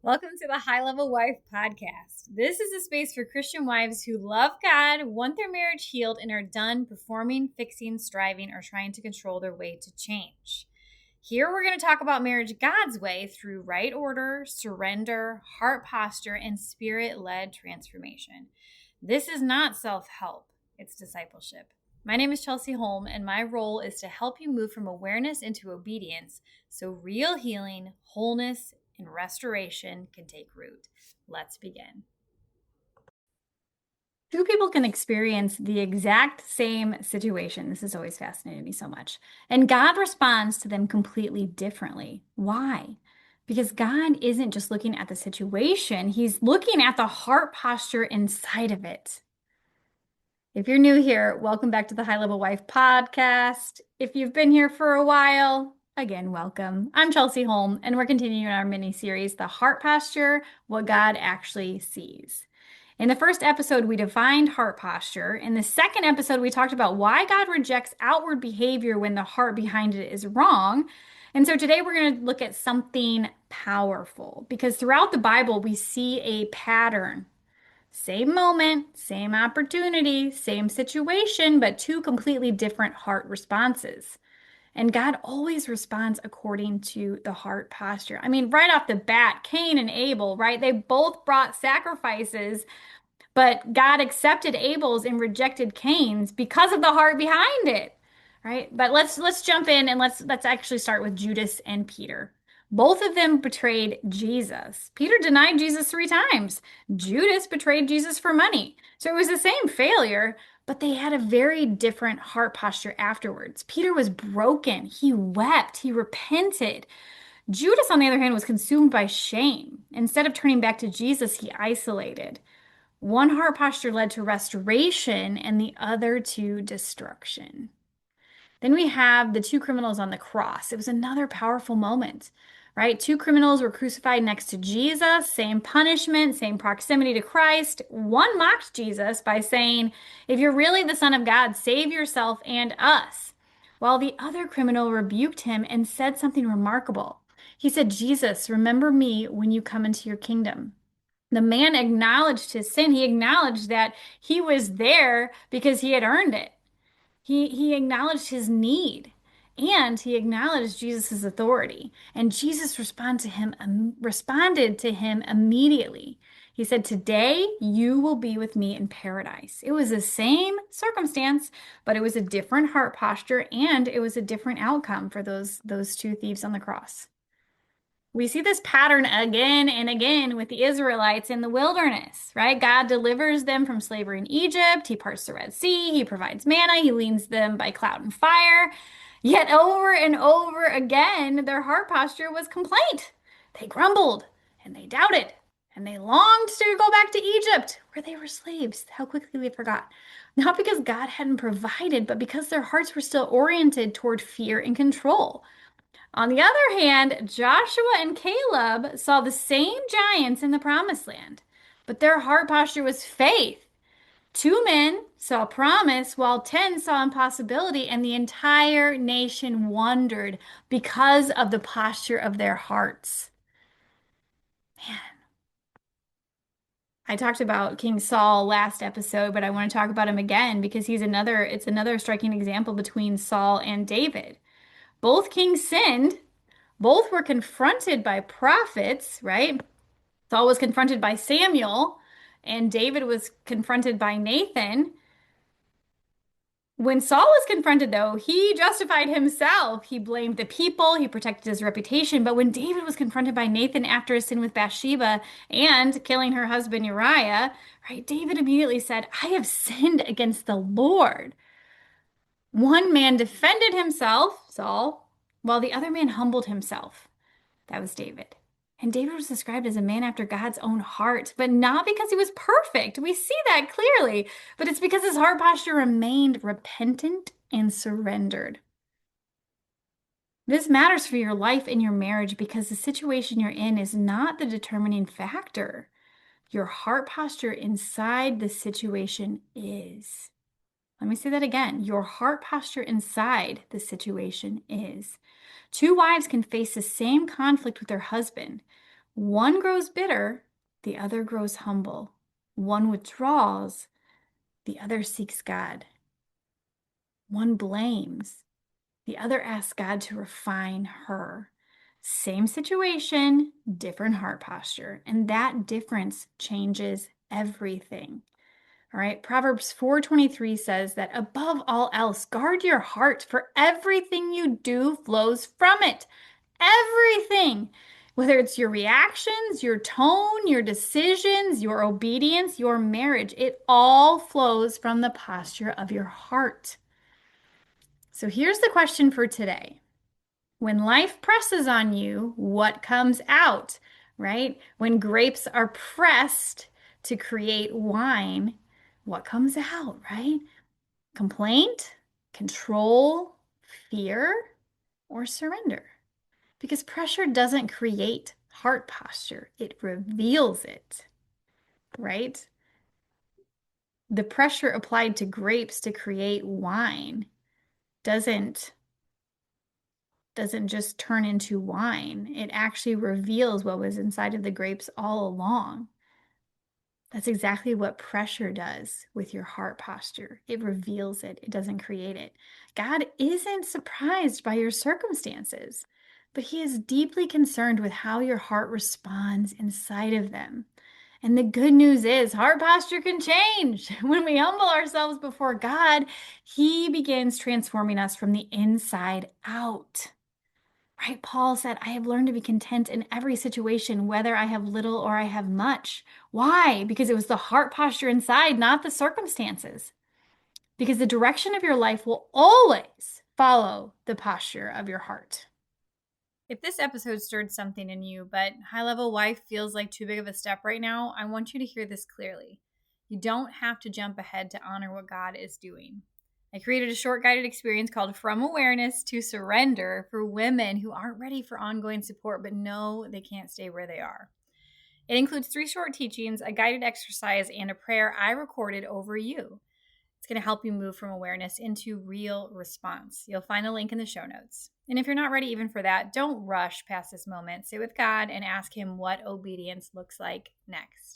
Welcome to the High Level Wife Podcast. This is a space for Christian wives who love God, want their marriage healed, and are done performing, fixing, striving, or trying to control their way to change. Here we're going to talk about marriage God's way through right order, surrender, heart posture, and spirit-led transformation. This is not self-help, it's discipleship. My name is Chelsey Holm, and my role is to help you move from awareness into obedience so real healing, wholeness, and restoration can take root. Let's begin. Two people can experience the exact same situation. This has always fascinated me so much. And God responds to them completely differently. Why? Because God isn't just looking at the situation, He's looking at the heart posture inside of it. If you're new here, welcome back to the High Level Wife Podcast. If you've been here for a while, again, welcome. I'm Chelsey Holm, and we're continuing our mini-series, The Heart Posture, What God Actually Sees. In the first episode, we defined heart posture. In the second episode, we talked about why God rejects outward behavior when the heart behind it is wrong. And so today we're going to look at something powerful, because throughout the Bible, we see a pattern. Same moment, same opportunity, same situation, but two completely different heart responses. And God always responds according to the heart posture. I mean, right off the bat, Cain and Abel, right? They both brought sacrifices, but God accepted Abel's and rejected Cain's because of the heart behind it, right? But let's jump in and let's actually start with Judas and Peter. Both of them betrayed Jesus. Peter denied Jesus 3 times. Judas betrayed Jesus for money. So it was the same failure, but they had a very different heart posture afterwards. Peter was broken. He wept. He repented. Judas, on the other hand, was consumed by shame. Instead of turning back to Jesus, he isolated. One heart posture led to restoration and the other to destruction. Then we have the two criminals on the cross. It was another powerful moment, right? Two criminals were crucified next to Jesus, same punishment, same proximity to Christ. One mocked Jesus by saying, "If you're really the Son of God, save yourself and us." While the other criminal rebuked him and said something remarkable. He said, "Jesus, remember me when you come into your kingdom." The man acknowledged his sin. He acknowledged that he was there because he had earned it. He acknowledged his need, and he acknowledged Jesus' authority. And Jesus responded to him immediately. He said, "Today you will be with me in paradise." It was the same circumstance, but it was a different heart posture, and it was a different outcome for those two thieves on the cross. We see this pattern again and again with the Israelites in the wilderness, right? God delivers them from slavery in Egypt. He parts the Red Sea. He provides manna. He leads them by cloud and fire. Yet over and over again, their heart posture was complaint. They grumbled and they doubted and they longed to go back to Egypt where they were slaves. How quickly they forgot. Not because God hadn't provided, but because their hearts were still oriented toward fear and control. On the other hand, Joshua and Caleb saw the same giants in the promised land, but their heart posture was faith. 2 men saw promise while 10 saw impossibility, and the entire nation wondered because of the posture of their hearts. Man. I talked about King Saul last episode, but I want to talk about him again because it's another striking example between Saul and David. Both kings sinned. Both were confronted by prophets, right? Saul was confronted by Samuel, and David was confronted by Nathan. When Saul was confronted, though, he justified himself. He blamed the people, he protected his reputation. But when David was confronted by Nathan after his sin with Bathsheba and killing her husband Uriah, right, David immediately said, "I have sinned against the Lord." One man defended himself, Saul, while the other man humbled himself. That was David. And David was described as a man after God's own heart, but not because he was perfect. We see that clearly, but it's because his heart posture remained repentant and surrendered. This matters for your life and your marriage because the situation you're in is not the determining factor. Your heart posture inside the situation is. Let me say that again. Your heart posture inside the situation is. Two wives can face the same conflict with their husband. One grows bitter, the other grows humble. One withdraws, the other seeks God. One blames, the other asks God to refine her. Same situation, different heart posture. And that difference changes everything. All right. Proverbs 4:23 says that above all else, guard your heart, for everything you do flows from it. Everything. Whether it's your reactions, your tone, your decisions, your obedience, your marriage, it all flows from the posture of your heart. So here's the question for today. When life presses on you, what comes out, right? When grapes are pressed to create wine, what comes out, right? Complaint, control, fear, or surrender? Because pressure doesn't create heart posture, it reveals it, right? The pressure applied to grapes to create wine doesn't doesn't just turn into wine. It actually reveals what was inside of the grapes all along. That's exactly what pressure does with your heart posture. It reveals it, it doesn't create it. God isn't surprised by your circumstances, but He is deeply concerned with how your heart responds inside of them. And the good news is, heart posture can change. When we humble ourselves before God, He begins transforming us from the inside out. Right? Paul said, I have learned to be content in every situation, whether I have little or I have much. Why? Because it was the heart posture inside, not the circumstances. Because the direction of your life will always follow the posture of your heart. If this episode stirred something in you, but high level wife feels like too big of a step right now, I want you to hear this clearly. You don't have to jump ahead to honor what God is doing. I created a short guided experience called From Awareness to Surrender for women who aren't ready for ongoing support but know they can't stay where they are. It includes 3 short teachings, a guided exercise, and a prayer I recorded over you. It's going to help you move from awareness into real response. You'll find the link in the show notes. And if you're not ready even for that, don't rush past this moment. Sit with God and ask Him what obedience looks like next.